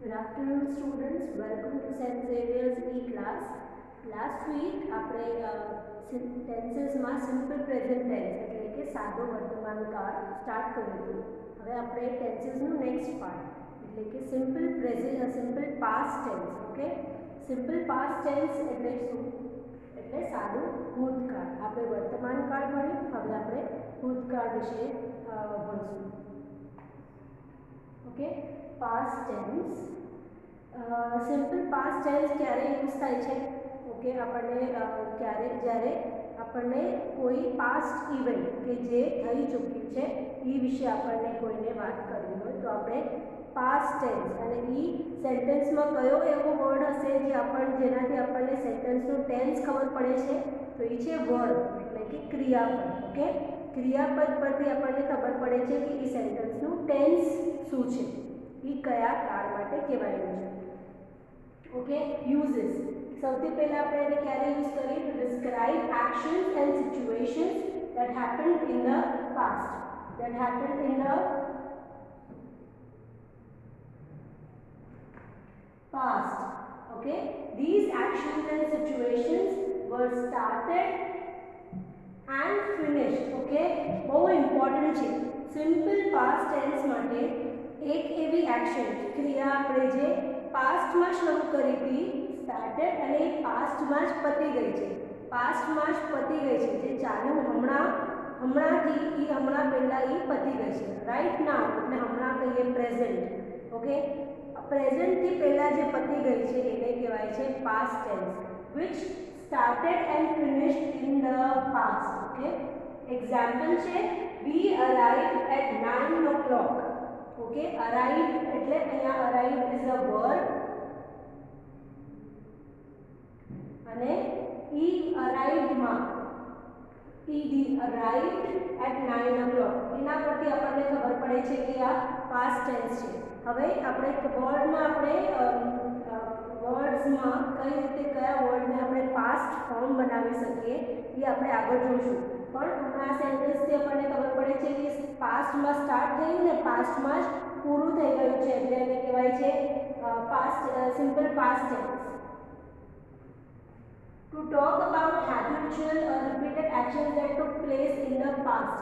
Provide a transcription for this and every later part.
Good afternoon, students. Welcome to St. Xavier's E-class. Last week આપણે ટેન્સીસમાં simple present tense એટલે કે સાદો વર્તમાન કાળ સ્ટાર્ટ કર્યું હતું. હવે આપણે ટેન્સીસનું નેક્સ્ટ પાર્ટ એટલે કે simple past tense. Okay, simple past tense એટલે શું? એટલે સાદું ભૂતકાળ. આપણે વર્તમાન કાળ ભણ્યું, હવે આપણે ભૂતકાળ વિશે ભણશું. Okay, past tense. Simple past tense ક્યારે યુઝ થાય છે? ઓકે, આપણને જ્યારે આપણને કોઈ પાસ્ટ ઇવેન્ટ કે જે થઈ ચૂક્યું છે એ વિશે આપણને કોઈને વાત કરવી હોય તો આપણે પાસ્ટ ટેન્સ, અને એ સેન્ટેન્સમાં કયો એવો વર્ડ હશે જેનાથી આપણને સેન્ટેન્સનું ટેન્સ ખબર પડે છે? તો એ છે વર્બ એટલે કે ક્રિયાપદ. ઓકે, ક્રિયાપદ પરથી આપણને ખબર પડે છે કે એ સેન્ટેન્સનું ટેન્સ શું છે, એ કયા કાળ માટે કહેવાયેલું છે. Okay, uses. સૌથી પહેલા આપણે એને ક્યારે યુઝ કરીએ? To describe actions and situations that happened in the past. Okay, these actions and situations were started and finished. Okay, બહુ ઇમ્પોર્ટન્ટ છે. સિમ્પલ પાસ્ટ ટેન્સ માટે એક એવી એક્શન ક્રિયા આપણે જે પાસ્ટમાં શરૂ કરી હતી, સ્ટાર્ટેડ, અને એ પાસ્ટમાં જ પતી ગઈ છે. જે ચાલુ હમણાંથી એ હમણાં પહેલાં એ પતી ગઈ છે. રાઈટ નાઉ એટલે હમણાં કહીએ પ્રેઝન્ટ. ઓકે, પ્રેઝન્ટથી પહેલાં જે પતી ગઈ છે એને કહેવાય છે past tense, which started and finished in the past. Okay, example છે we arrived at 9 o'clock. Okay, arrived એટલે અહીંયા arrived is a verb, અને he arrived માં he arrived at 9 o'clock એના પરથી આપણને ખબર પડે છે કે આ past tense છે. હવે આપણે વર્ડ્સમાં કઈ રીતે કયા વર્ડને આપણે પાસ્ટ ફોર્મ બનાવી શકીએ એ આપણે આગળ જોઈશું. પણ હમણાં સેન્ટેન્સથી આપણને ખબર પડે છે કે પાસ્ટમાં સ્ટાર્ટ થયું ને પાસ્ટમાં જ પૂરું થઈ ગયું છે, એટલે એને કહેવાય છે simple past tense. To talk about habitual or repeated actions that took place in the past,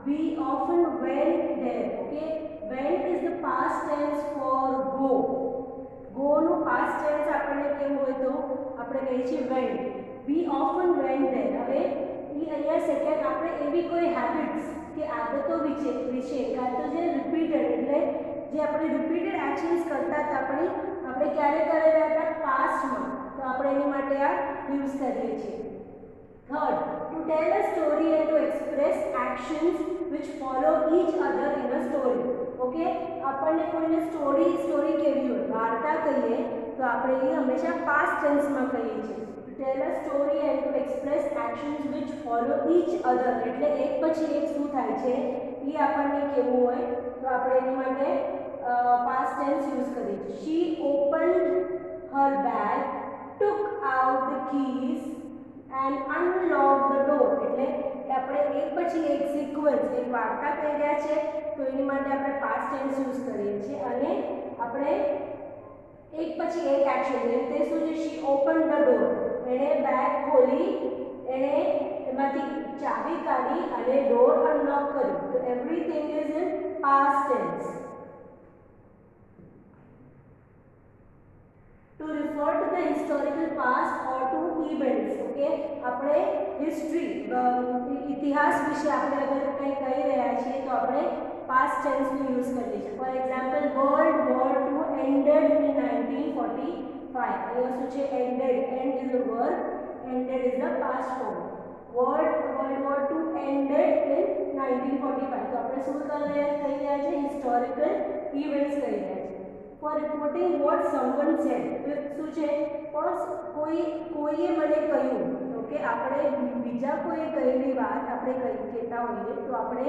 we often went there. Okay, went is the past tense for go. Go નું past tense આપણને કેવું હોય તો આપણે કહીએ છીએ went. We often went there. હવે એ અહીંયા સેકન્ડ આપણે એવી કોઈ હેબિટ્સ કે આદતો વિશે કાં તો જે રિપીટેડ એટલે જે આપણે રિપીટેડ એક્શન્સ કરતા હતા આપણે ક્યારે કરેલા હતા? પાસ્ટમાં. તો આપણે એની માટે આ યુઝ કરીએ છીએ. Third, to tell a story and two express actions which follow each other in a story. Okay, આપણને કોઈને સ્ટોરી કેવી હોય, વાર્તા કહીએ તો આપણે એ હંમેશા પાસ્ટ ટેન્સમાં કહીએ છીએ. To tell a story and two express actions which follow each other એટલે એક પછી એક શું થાય છે એ આપણને કેવું હોય તો આપણે એની માટે પાસ્ટ ટેન્સ યુઝ કરીએ છીએ. She opened her bag, took out the keys and unlocked the door. એટલે આપણે એક પછી એક સિક્વન્સ એક વાર્તા કહી રહ્યા છે તો એની માટે આપણે પાસ્ટ ટેન્સ યુઝ કરીએ છીએ, અને આપણે એક પછી એક એક્શન જેવી રીતે શું છે? She opened the door, એણે બેગ ખોલી, એણે એમાંથી ચાવી કાઢી અને ડોર અનલોક કર્યું. તો everything is in past tense. To refer to the historical past or to events. Okay, આપણે હિસ્ટ્રી ઇતિહાસ વિશે આપણે અગર કંઈ કહી રહ્યા છીએ તો આપણે પાસ્ટ ટેન્સનો યુઝ કરીએ છીએ. For example, world war II ended in 1945. અહીંયા શું છે? ended. end is a verb, ended is the past form. World War II ended in 1945. તો આપણે શું કહી રહ્યા છે? હિસ્ટોરિકલ ઇવેન્ટ્સ કહી રહ્યા છે. For reporting what someone said. શું છે? કોઈએ મને કહ્યું. ઓકે, આપણે બીજા કોઈએ કહેલી વાત આપણે કહેતા હોઈએ તો આપણે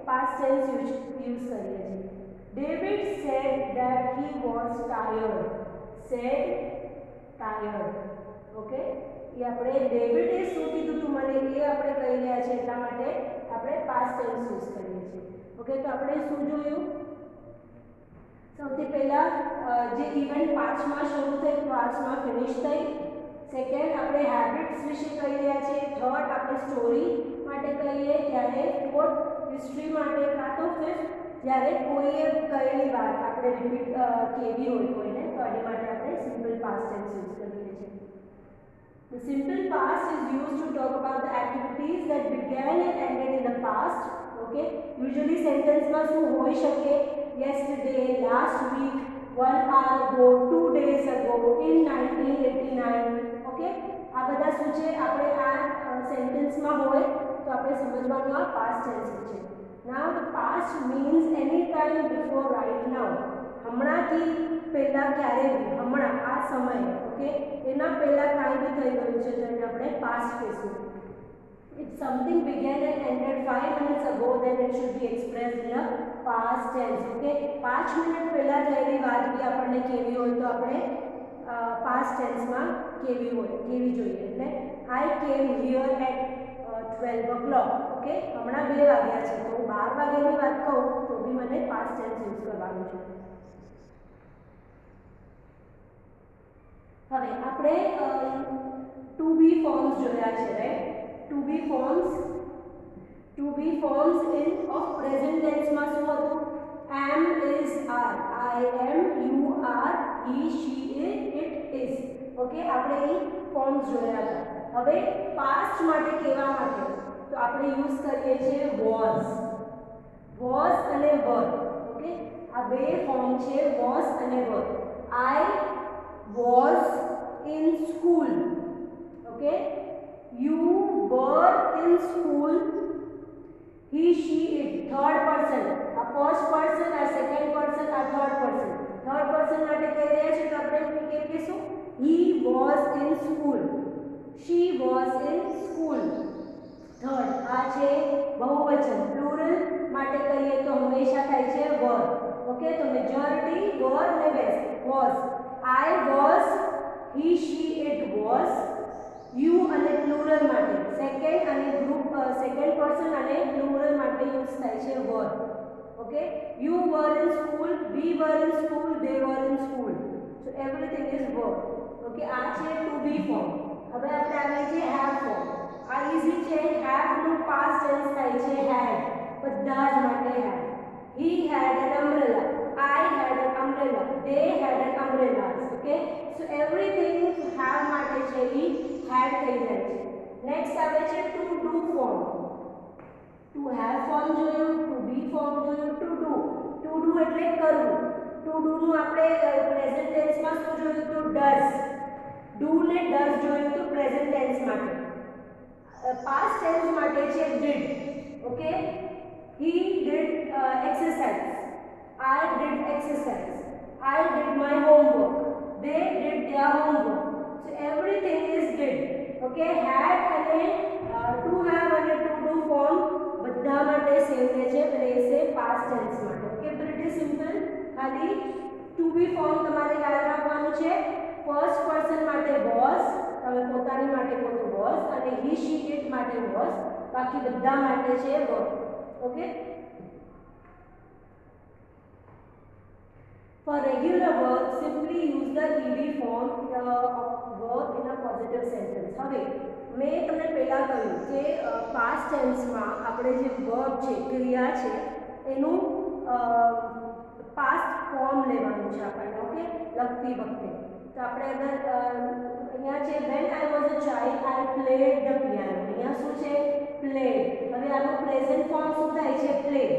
પાસ્ટ ટેન્સ યુઝ કરીએ છીએ. David said that he was tired. said tired. Okay, એ આપણે ડેવિડે શું કીધું તું મને એ આપણે કહી રહ્યા છીએ એટલા માટે આપણે પાસ્ટ ટેન્સ યુઝ કરીએ છીએ. ઓકે, તો આપણે શું જોયું? સૌથી પહેલા જે ઇવેન્ટ પાસ્ટમાં શરૂ થઈ પાસ્ટમાં ફિનિશ થઈ. સેકન્ડ આપણે હેબિટ્સ વિશે કહી રહ્યા છીએ. થર્ડ આપણે સ્ટોરી માટે કહીએ ત્યારે. ફોર્થ હિસ્ટ્રી માટે. કાં તો ફિફ્થ જ્યારે કોઈએ કહેલી વાત આપણે રિપીટ કેવી હોય કોઈને તો એની માટે આપણે સિમ્પલ પાસ્ટ ટેન્સ યુઝ કરીએ છીએ. The simple past is used to talk about the activities that began and ended in the past. Okay, usually sentence માં શું હોઈ શકે? Yesterday, last week, 1 hour ago, 2 days ago, in 1989. Okay, આ બધા શું છે આપણે આ સેન્ટેન્સ માં હોય તો આપણે સમજવાનું આ પાસ્ટ ટેન્સ છે. Now the past means any time before right now. હમણાંથી પહેલા ક્યારે બી હમણાં આ સમય. ઓકે, એના પહેલા કાંઈ બી થઈ ગયું છે તો એને આપણે પાસ્ટ કહીશું. If something began and ended 5 minutes ago, then it should be expressed in a past tense. Okay, 5 minute પહેલા થયેલી વાત બી આપણને કેવી હોય તો આપણે past tense માં કેવી જોઈએ. એટલે I came here at 12 o'clock. Okay, હમણાં 2 વાગ્યા છે તો 12 વાગ્યાની વાત કહું તો બી મને past tense યુઝ કરવાનું છે. હવે આપણે ટુ બી ફોર્મ્સ જોયા છે, right? To be forms in of present ટેન્સમાં શું હતું? am, is, are. I am, you are, he, she, it is. Okay, આપણે એ ફોર્મ્સ જોયા હતા. હવે પાસ્ટ માટે કહેવા માટે તો આપણે યુઝ કરીએ છીએ was અને were. ઓકે, આ બે ફોર્મ છે was અને were. I was in school. Okay, you were in school. He, she, it. Third person. A first person, a second person, a third person. Third person માટે કહી રહ્યા છે તો આપણે કેમ કહીશું? He was in school. She was in school. Third આ છે બહુવચન. પ્લુરલ માટે કહીએ તો હંમેશા થાય છે were. ઓકે, તો મેજોરિટી were અને was. I was, he, she, it was. You અને પ્લુરલ માટે સેકન્ડ અને ગ્રુપ સેકન્ડ પર્સન અને પ્લુરલ માટે યુઝ થાય છે were. Okay, you were in school, we were in school, they were in school. So everything is were. Okay, આ છે two બી form. હવે આપણે આવીએ છીએ હેવ ફોર્મ. આ ઈઝી છે. હેવ નું પાસ્ટ ટેન્સ થાય છે had. બધા જ માટે had. He had an umbrella. I had an umbrella. They had an umbrella. Okay, so everything have માટે છે એ had થઈ જાય છે. નેક્સ્ટ આવે છે to do form. To have form જોયું, ટુ બી ફોર્મ જોયું, ટુ ડુ એટલે કરવું. ટુ ડુ નું આપણે પ્રેઝન્ટ ટેન્સ માં શું જોયું તો ડઝ. ડુ ને ડઝ જોયું તો પ્રેઝન્ટ ટેન્સ માટે. પાસ્ટ ટેન્સ માટે છે did. Okay, he did exercise. I did exercise. I did my homework. They did their homework. So everything is did. Okay, had અને to have અને to do form બધા માટે same રહેશે past tense માટે. Okay, pretty simple. ખાલી to be form તમારે યાદ રાખવાનું છે. ફર્સ્ટ પર્સન માટે was, તમે પોતાની માટે કહો તો was અને he, she, it માટે was. બાકી બધા માટે છે were. Okay, for regular verb simply use the ed form of verb in a positive sentence. હવે મેં તમને પહેલા કહ્યું કે past tense માં આપણે જે verb છે ક્રિયા છે એનું past form લેવાનું છે આપણને. ઓકે, લખતી વખતે તો આપણે અગર અહીંયા છે when I was a child I played the piano. અહીંયા શું છે? played. હવે આનું પ્રેઝન્ટ ફોર્મ શું થાય છે? played.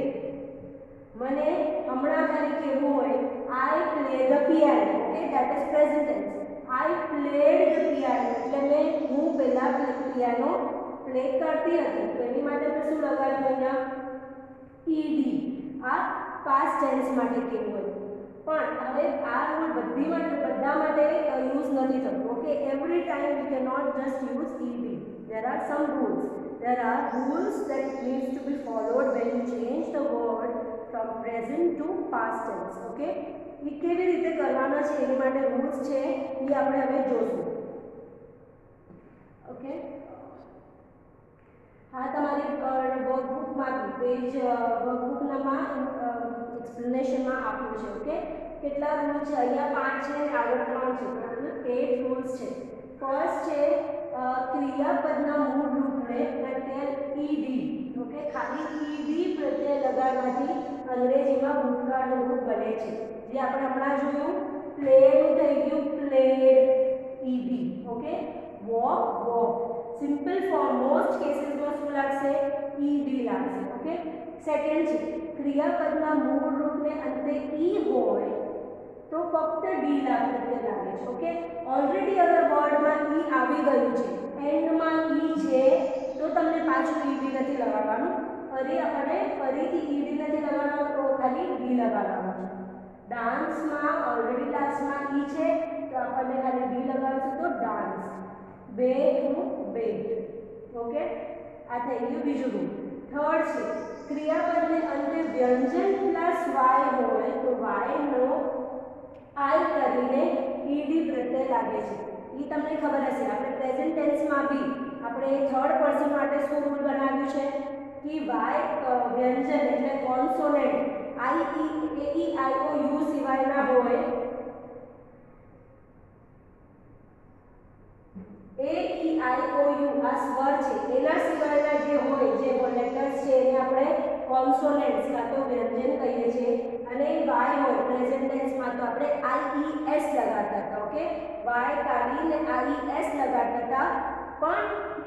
મને હમણાં ખાલી કહેવું હોય I play the piano. Okay, that is present tense. I played the piano એટલે હું પહેલા પિયાનો પ્લે કરતી હતી તો એની માટે આપણે શું લગાડ્યું અહીંયા? ed. આ પાસ્ટ ટેન્સ માટે કહેવું હોય. પણ હવે આ રૂલ બધા માટે યુઝ નથી થતું. Okay, every time we can not just use ed. There are some rules. There are rules that needs to be followed when you change the word from present to past tense. Okay, એ કેવી રીતે કરવાના છે એની માટે rules છે એ આપણે હવે જોશું. Okay, હા તમારી વર્કબુકમાં પેજ વર્કબુકનામાં એક્સપ્લેનેશનમાં આપ્યું છે. ઓકે, કેટલા રૂલ છે? અહીંયા 5 છે અને આગળ 3 છે, ટોટલ 8 રૂલ્સ છે. ફર્સ્ટ છે ક્રિયાપદના મૂળ રૂપને પ્રત્યય ઈડી. ઓકે, ખાલી ઈડી પ્રત્યય લગાડવાથી અંગ્રેજીમાં ભૂતકાળનું રૂપ બને છે. જે આપણે હમણાં જોયું, પ્લેડ થઈ ગયું played, E D. Okay, walk walk. Simple form most કેસીસમાં શું લાગશે? ઈડી લાગશે. ઓકે, સેકન્ડ છે ક્રિયાપદના મૂળ રૂપને અંતે ઈ હોય તો ફક્ત ડી પ્રત્યય લાગે છે. ઓકે, ઓલરેડી અગર વર્ડમાં ઈ આવી ગયું છે, એન્ડમાં ઈ છે, તો તમને પાછું ઈડી નથી લગાડવાનું. ફરીથી ઈડી નથી લગાડવાનું, તો ખાલી ડી લગાડવાનું છે. ડાન્સમાં ઓલરેડી ક્લાસમાં ઈ છે, તો આપણને ખાલી ડી લગાડશું તો ડાન્સ. બેટ બેટ. ઓકે, આ થઈ ગયું બીજું રૂલ. થર્ડ છે ક્રિયાપદને અંતે વ્યંજન પ્લસ વાય હોય તો વાય નો આઈ કરીને ઈડી પ્રત્યય લાગે છે. એ તમને ખબર હશે, આપણે પ્રેઝન્ટ ટેન્સમાં બી આપણે થર્ડ પર્સન માટે શું રૂલ બનાવ્યું છે કે વાય વ્યંજન એટલે consonant I E I O you સિવાયના હોય, એ ઈ આઈ ઓ યુ આ સ્વર છે, એના સિવાયના જે હોય, જે લેટર્સ છે, એને આપણે કોન્સોનન્ટ્સ કાં તો વ્યંજન કહીએ છીએ. અને વાય હોય પ્રેઝન્ટ ટેન્સમાં તો આપણે આઈ ઈ એસ લગાડતા હતા. ઓકે, વાય કાઢીને આઈ ઈ એસ લગાડતા હતા, પણ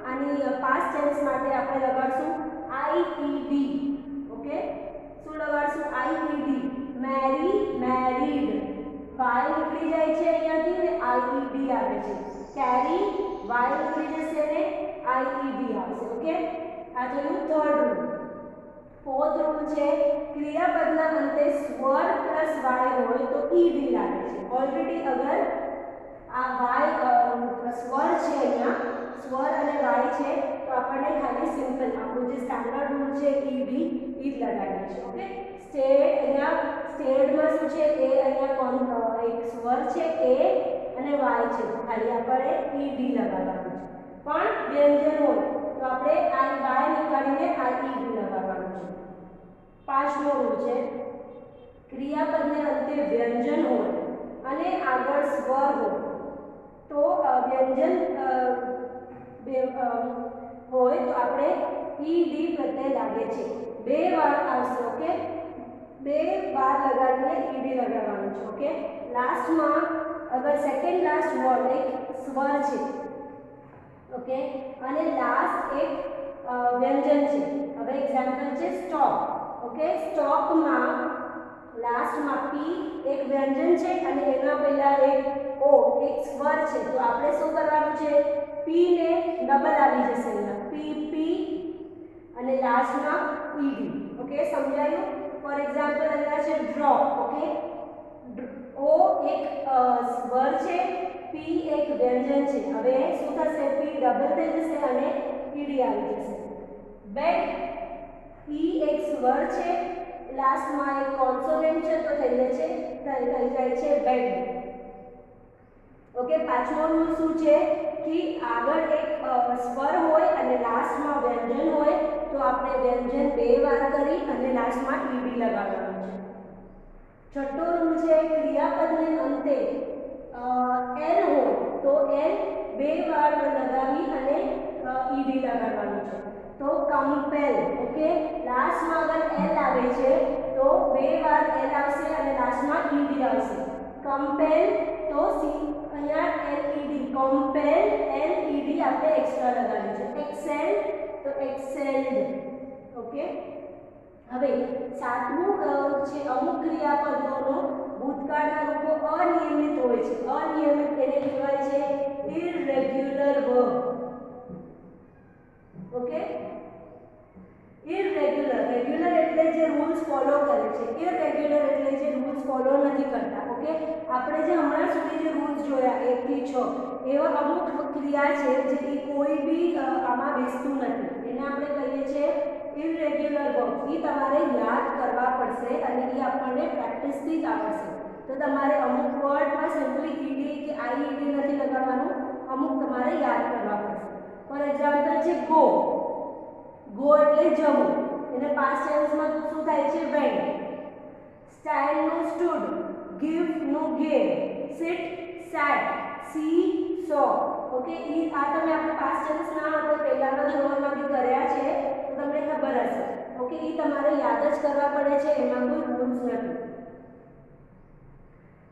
આની પાસ્ટ ટેન્સ માટે આપણે લગાડશું આઈ ઈ ડી. ઓકે, શું લગાડશું? આઈ ઈ ડી. મેરી મેરીડ. વાય નીકળી જાય છે અહીંયાથી ને આઈ ઈ ડી આવે છે. કેરી વાય નીકળી જશે ને આઈ ઈ ડી આવશે. ઓકે, આ થયું થર્ડ રૂલ. ફોર્થ રૂલ છે ક્રિયાપદના અંતે સ્વર પ્લસ વાય હોય તો ઈડી લાગે છે. ઓલરેડી અગર આ વાય સ્વર છે, અહીંયા સ્વર અને વાય છે, તો આપણને ખાલી સિમ્પલ આપણું જે સ્ટાન્ડર્ડ રૂલ છે ઈડી ઈ જ લગાડીએ છીએ. ઓકે, સ્ટેડ, અહીંયા સ્ટેડમાં શું છે? એ અહીંયા એક સ્વર છે એ અને વાય છે, તો ખાલી આપણે ઈડી લગાડવાનું છે. પણ વ્યંજન હોય તો આપણે આ વાય નીકાળીને આ ઈડી લગાડવાનું છે. પાંચમો રૂલ છે ક્રિયાપદને અંતે વ્યંજન હોય અને આગળ સ્વર હોય તો વ્યંજન હોય તો આપણે ઈડી પ્રત્યય લાગે છે. 2 વાર આવશે. ઓકે, 2 વાર લગાડીને ઈડી લગાડવાનું છે. ઓકે, લાસ્ટમાં અગર સેકન્ડ લાસ્ટ વર્ડ એક સ્વર છે, ઓકે, અને લાસ્ટ એક વ્યંજન છે. હવે એક્ઝામ્પલ છે સ્ટોપ. ઓકે, સ્ટોપમાં લાસ્ટમાં પી એક વ્યંજન છે અને એના પહેલા એક ઓ એક સ્વર છે, તો આપણે શું કરવાનું છે? પી ને ડબલ આવી જશે અહીંયા, પી પી અને લાસ્ટમાં ઈડી. ઓકે, સમજાયું? ફોર એક્ઝામ્પલ અહીંયા છે ડ્રોપ. ઓકે, ઓ એક સ્વર છે, પી એક વ્યંજન છે. હવે શું થશે? પી ડબલ થઈ જશે અને ઈડી આવી જશે. બેડ, ઈ એક સ્વર છે, લાસ્ટમાં એક કોન્સોનન્ટ છે, તો થઈ જાય છે બેડ. ઓકે, પાંચમો રૂલ શું છે કે આગળ એક સ્વર હોય અને લાસ્ટમાં વ્યંજન હોય તો આપણે વ્યંજન 2 વાર કરી અને લાસ્ટમાં ઈડી લગાડવાનું છે. છઠ્ઠો રૂલ છે ક્રિયાપદને અંતે એલ હોય તો એલ 2 વાર લગાવી અને ઈડી લગાડવાનું છે. તો કમ્પેલ. ઓકે, લાસ્ટમાં અગર એલ આવે છે તો 2 વાર એલ આવશે અને લાસ્ટમાં ઈડી આવશે. કમ્પેલ તો અહીંયા એલ ઈડી, કમ્પેલ એલ ઈડી આપણે એક્સ્ટ્રા લગાવી છે. એક્સેલ તો એક્સેલ્ડ. ઓકે, હવે સાતમું છે અમુક ક્રિયાપદોનો ભૂતકાળના રૂપો અનિયમિત હોય છે. અનિયમિત એને કહેવાય છે ઇરરેગ્યુલર વર્બ. ઓકે, ઇરરેગ્યુલર, રેગ્યુલર એટલે જે રૂલ્સ ફોલો કરે છે, ઇરરેગ્યુલર એટલે જે રૂલ્સ ફોલો નથી કરતા. ઓકે, આપણે જે હમણાં સુધી જે રૂલ્સ જોયા 1 થી 6 એવા અમુક ક્રિયા છે જે કોઈ બી આમાં બેસતું નથી, એને આપણે કહીએ છીએ ઇરરેગ્યુલર વર્બ. એ તમારે યાદ કરવા પડશે અને એ આપણને પ્રેક્ટિસથી જ આવડશે. તો તમારે અમુક વર્ડમાં સિમ્પલી ઈડી કે આઈ ઈડી નથી લગાડવાનું, અમુક તમારે યાદ કરવા પડશે. ફોર એક્ઝામ્પલ છે ગો. ગો એટલે જવું, એને પાસ્ટ ટેન્સમાં શું થાય છે? વેન્ટ. સ્ટેન્ડ નું સ્ટૂડ. give નું gave, sit sat, see saw. Okay, ઈ આ તમે આપણે પાસ્ટ ટેન્સ ના આપણે પહેલાના ધોરણમાં બી કર્યા છે તો તમને ખબર હશે. ઓકે, ઈ તમારે યાદ જ કરવા પડે છે, એમાં કોઈ રૂલ્સ નથી.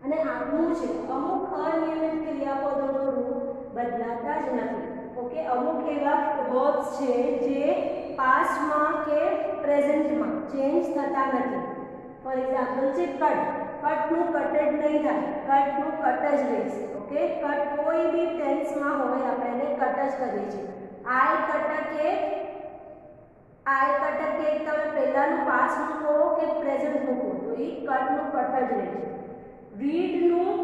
અને આગળનું છે અમુક અનિયમિત ક્રિયાપદોનો રૂપ બદલાતા જ નથી. ઓકે, અમુક એવા વર્બ્સ છે જે પાસ્ટમાં કે પ્રેઝન્ટમાં ચેન્જ થતા નથી. ફોર એક્ઝામ્પલ છે કટ. કટનું કટ જ નહીં થાય, કટનું કટ જ રહેશે. ઓકે, કટ કોઈ બી ટેન્સમાં હોય આપણે એને કટ જ કરીએ છીએ. I cut a cake, I cut a cake તમે પહેલાનું પાસ્ટ મૂકો કે પ્રેઝન્ટ મૂકો તો એ કટનું કટ જ રહેશે. રીડનું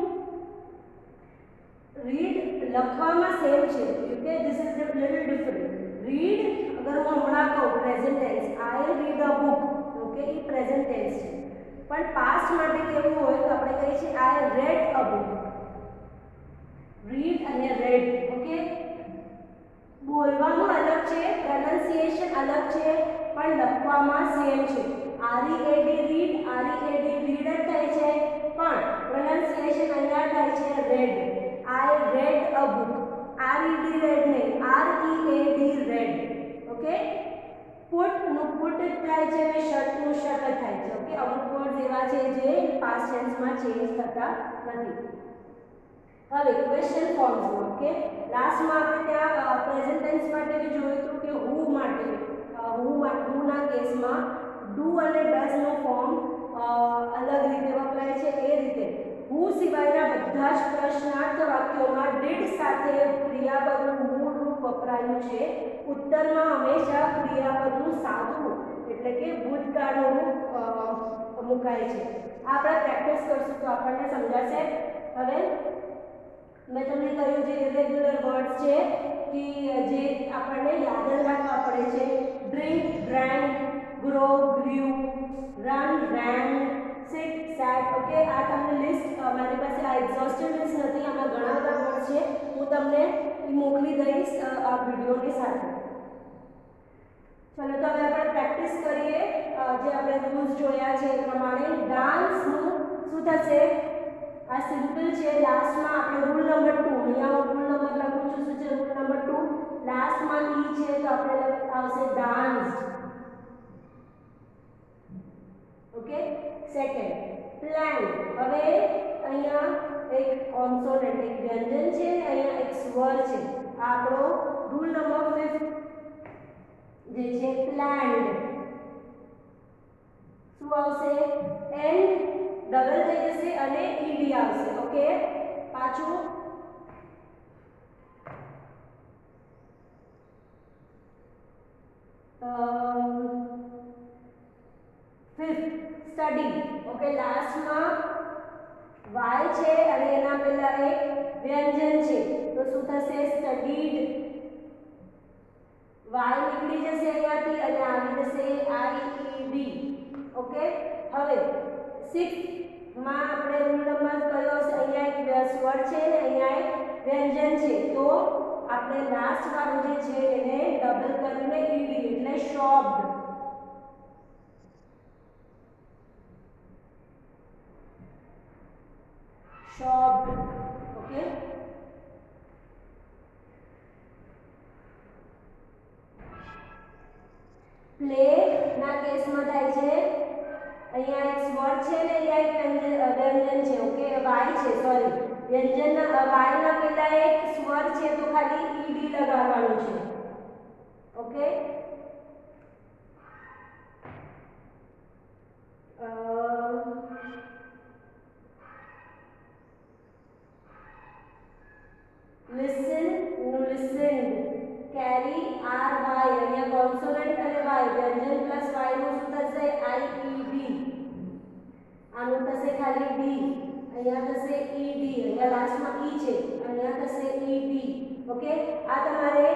રીડ લખવામાં સેમ છે. Okay, this is little different. Read અગર હું હમણાં કહું present tense, I read a book. Okay, એ પ્રેઝન્ટ ટેન્સ છે. પણ પાસ્ટ માટે કેવું હોય તો આપણે કહીએ છીએ આઈ રેડ અ બુક. રીડ અને રેડ. ઓકે, બોલવાનું અલગ છે, પ્રોનાઉન્સિએશન અલગ છે, પણ લખવામાં સેમ છે. આરઈએડી રીડ, આરઈએડી રીડ જ થાય છે, પણ પ્રોનાઉન્સિએશન અહીંયા થાય છે read. I read a book. R E D red નહીં, આરઈએડી રેડ. ઓકે, પુટ નું પુટ થાય છે અને શર્ટ નું શર્ટ થાય છે. ઓકે, અમુક વર્ડ એવા છે જે પાસ્ટ ટેન્સમાં ચેન્જ થતા નથી. હવે ક્વેશ્ચન ફોર્મ્સ. ઓકે, લાસ્ટમાં આપણે ત્યાં પ્રેઝન્ટ ટેન્સ માટે બી જોયું હતું કે હુ માટે હુના કેસમાં ડુ અને ડઝ નો ફોર્મ અલગ રીતે વપરાય છે. એ રીતે હુ સિવાયના બધા જ પ્રશ્નાર્થ વાક્યોમાં ડીડ સાથે ક્રિયાપદનું મૂળ રૂપ વપરાયું છે. ઉત્તરમાં હંમેશા ક્રિયાપદનું સાદું એટલે કે ભૂતકાળનું રૂપ મુકાય છે. આપણે પ્રેક્ટિસ કરશું તો આપણને સમજાશે. હવે મેં તમને કહ્યું જે ઇરેગ્યુલર વર્ડ્સ છે કે જે આપણને યાદ રાખવા પડે છે. Drink, drank, grow, grew, run, ran, sit, sat. Okay, આ તમને લિસ્ટ મારી પાસે આ એક્ઝોસ્ટિવ લિસ્ટ નથી, આમાં ઘણા બધા વર્ડ છે. હું તમને મોકલી દઈશ આ વિડીયોની સાથે. ચલો, તો હવે આપણે પ્રેક્ટિસ કરીએ. જે આપણે રૂલ્સ જોયા છે એ પ્રમાણે ડાન્સનું શું થશે? આ સિમ્પલ છે. લાસ્ટમાં આપણે રૂલ નંબર 2, અહીંયા હું રૂલ નંબર લખું છું. શું છે રૂલ નંબર 2? લાસ્ટમાં ઈ છે તો આપણે આવશે ડાન્સ. Okay, second plan. હવે અહીંયા એક કોન્સોનન્ટ એક વ્યંજન છે અને અહીંયા એક સ્વર છે. આ આપણો રૂલ નંબર 5 જે છે પ્લાન્ડ. શું આવશે? એન્ડ ડબલ થઈ જશે અને ઈડી આવશે. ઓકે, પાછું ફિફ્થ સ્ટડી. ઓકે, લાસ્ટમાં વાય છે અને એના પહેલા એક વ્યંજન છે તો શું થશે? સ્ટડીડ. વાય નીકળી જશે અહીંયાથી અને આવી જશે આઈઈડી. ઓકે, હવે 6 માં આપણે રૂલ નંબર કયો હશે? અહીંયા એક સ્વર છે ને અહીંયા એક વ્યંજન છે તો આપણે લાસ્ટ વાળું જે છે એને ડબલ કરીને ઈડી એટલે શોપ્ડ. શોપ્ડ. ઓકે, પ્લે ના કેસમાં થાય છે અહીંયા એક સ્વર છે ને અહીંયા એક વ્યંજન છે. ઓકે, વાય છે, સોરી વ્યંજનના વાયના પહેલા એક સ્વર છે તો ખાલી ઈડી લગાવવાનું છે. ઓકે, લિસન નું લિસન્ડ. કેરી આર વાય અહીંયા કોન્સોનન્ટ અને વાય વ્યંજન પ્લસ વાય નું શું થશે? આઈઈડી. આનું થશે ખાલી ડી. અહીંયા થશે ઈડી. અહીંયા લાસ્ટમાં ઈ છે, અહીંયા થશે ઈડી. ઓકે, આ તમારે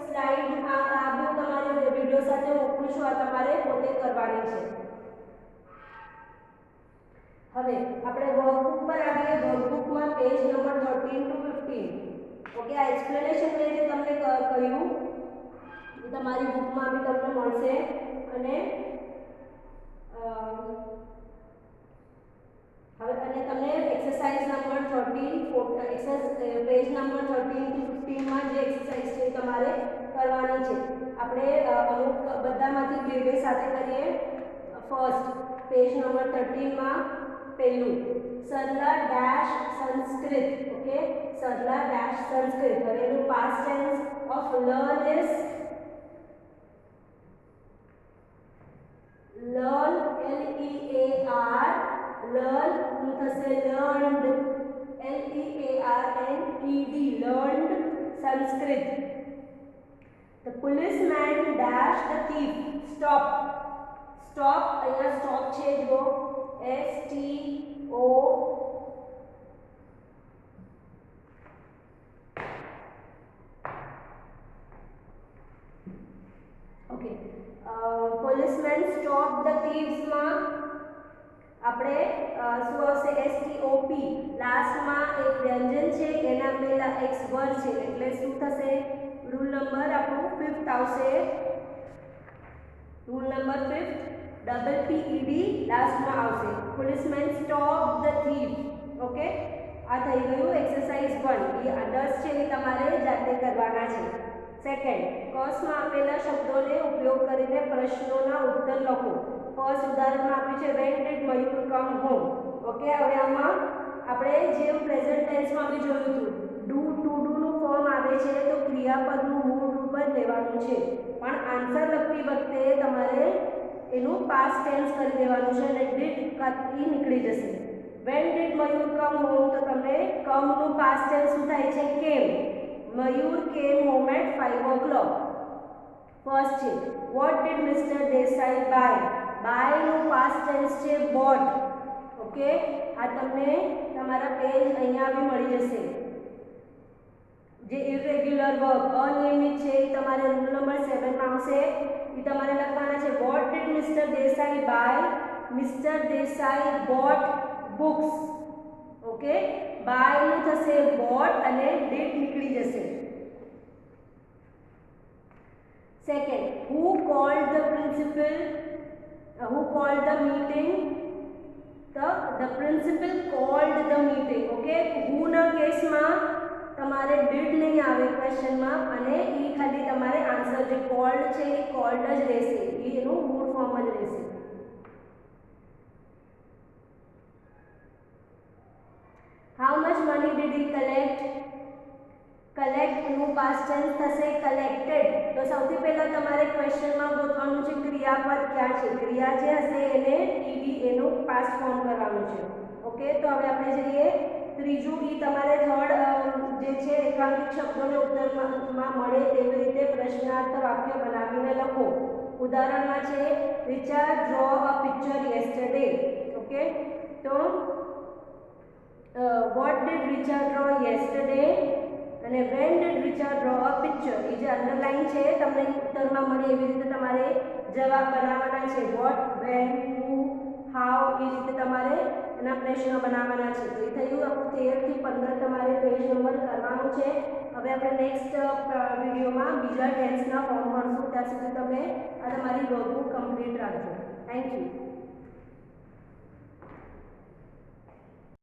સ્લાઇડ આ બી તમારે વિડિયો સાથે મોકલું છું. આ તમારે પોતે કરવાની છે. હવે આપણે વર્કબુક પર આવીએ. વર્કબુકમાં પેજ નંબર 13 to 15. ઓકે, આ એક્સપ્લેનેશન મેં જે તમને કહ્યું એ તમારી બુકમાં બી તમને મળશે અને હવે અને તમને exercise number 13 exercise page number 13 થી 15 માં જે એક્સરસાઇઝ છે તમારે કરવાની છે. આપણે અમુક બધામાંથી બે બે સાથે કરીએ. ફર્સ્ટ પેજ નંબર 13 માં પહેલું Sarla dash Sanskrit. Okay, Sarla dash Sanskrit. હવે એનું past tense of learn is learn, L-E-A-R, learn થશે learned, L-E-A-R-N-E-D, learned Sanskrit. The policeman dashed the thief. Stop. Stop. અહીંયા stop છે જો S-T-O. Okay. Policeman stopped the thieves માં આપણે શું આવશે STOP. લાસ્ટમાં એક વ્યંજન છે એના પહેલા એક સ્વર છે એટલે શું થશે? રૂલ નંબર આપણું 5th આવશે. Rule number 5th double PED લાસ્ટમાં આવશે. Policeman stop the thief. Okay, આ થઈ ગયું એક્સરસાઇઝ 1. એ 10 છે એ તમારે જાતે કરવાના છે. સેકન્ડ, કોર્સમાં આપેલા શબ્દોને ઉપયોગ કરીને પ્રશ્નોના ઉત્તર લખો. ફર્સ્ટ ઉદાહરણમાં આપ્યું છે when did Mayur come home. Okay, હવે આમાં આપણે જેમ પ્રેઝન્ટ ટેન્સમાં બી જોયું હતું ડુ ટુ ડુનું ફોર્મ આવે છે તો ક્રિયાપદનું મૂળ રૂપ જ લેવાનું છે, પણ આન્સર લખતી વખતે તમારે એનું પાસ્ટ ટેન્સ કરી દેવાનું છે અને ડીડ ઈ નીકળી જશે. When did Mayur come home તો તમને કમનું પાસ્ટ ટેન્સ શું થાય છે? કેમ. Mayur came home at 5 o'clock. First છે what did Mr. Desai buy? Buy નું past tense છે bought. ઓકે, આ તમને તમારા પેજ અહીંયા બી મળી જશે. જે ઇરેગ્યુલર વર્બ અનિયમિત છે એ તમારે રૂલ નંબર 7 માં આવશે. એ તમારે લખવાના છે what did Mr. Desai buy? Mr. Desai bought books. Okay, buy નું થશે બોટ અને ડીડ નીકળી જશે. Second, who called the principal? Who called the meeting? The principal called the meeting. Okay, who ના કેસમાં તમારે ડીડ નહીં આવે ક્વેશ્ચનમાં અને એ ખાલી તમારે આન્સર જે કોલ્ડ છે એ કોલ્ડ જ રહેશે, એનું મૂળ ફોર્મ જ રહેશે. How much money did he collect? Collect નું past tense થશે collected. તો સૌથી પહેલા તમારે ક્વેશ્ચનમાં ગોતવાનું છે ક્રિયાપદ ક્યાં છે. ક્રિયા જે હશે એને ed એનું પાસ્ટ ફોર્મ કરવાનું છે. ઓકે, તો હવે આપણે જઈએ ત્રીજું. ઈ તમારે થર્ડ જે છે એકાંકિત શબ્દોને ઉત્તરમાં મળે તેવી રીતે પ્રશ્નાર્થ વાક્ય બનાવીને લખો. ઉદાહરણમાં છે Richard draw a picture yesterday. Okay, તો what did Richard draw yesterday અને when did Richard draw a picture. એ જે અંડરલાઈન છે તમને ઉત્તરમાં મળે એવી રીતે તમારે જવાબ બનાવવાના છે. what, when, who, how એ રીતે તમારે એના પ્રશ્નો બનાવવાના છે. તો એ થયું આપણું 13 થી 15 તમારે પેજ નંબર કરવાનું છે. હવે આપણે નેક્સ્ટ વિડીયોમાં બીજા ટેન્સના ફોર્મ ભણશું. ત્યાં સુધી તમે આ તમારી નોટબુક કમ્પ્લીટ રાખજો. Thank you.